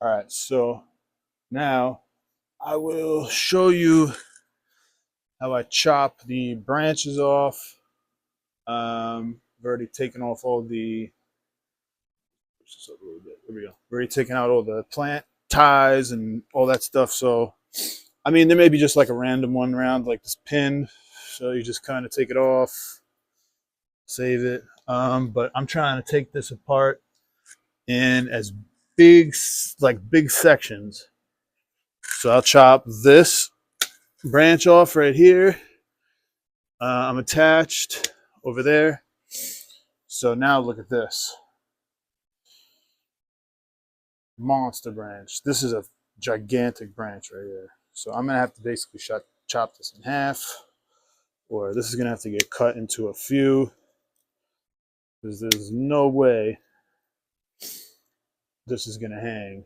All right, so now I will show you how I chop the branches off. I've already taken off all the, just a little bit. There we go. I've already taken out all the plant ties and all that stuff. So, I mean, there may be just like a random one around, like this pin. So you just kind of take it off, save it. But I'm trying to take this apart in as big, like big sections. So I'll chop this branch off right here. I'm attached over there. So now look at this monster branch. This is a gigantic branch right here. So I'm gonna have to basically chop this in half, or this is gonna have to get cut into a few, because there's no way this is gonna hang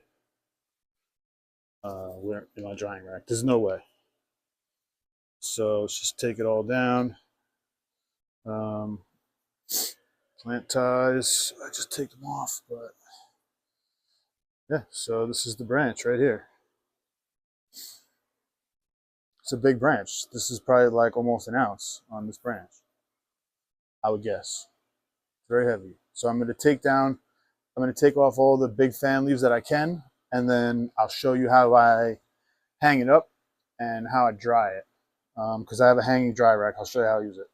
where in my drying rack. There's no way. So let's just take it all down. Um, Plant ties, I just take them off, but yeah, so this is the branch right here. It's a big branch. This is probably like almost an ounce on this branch, I would guess. Very heavy. So I'm going to take off all the big fan leaves that I can, and then I'll show you how I hang it up and how I dry it. Because I have a hanging dry rack. I'll show you how I use it.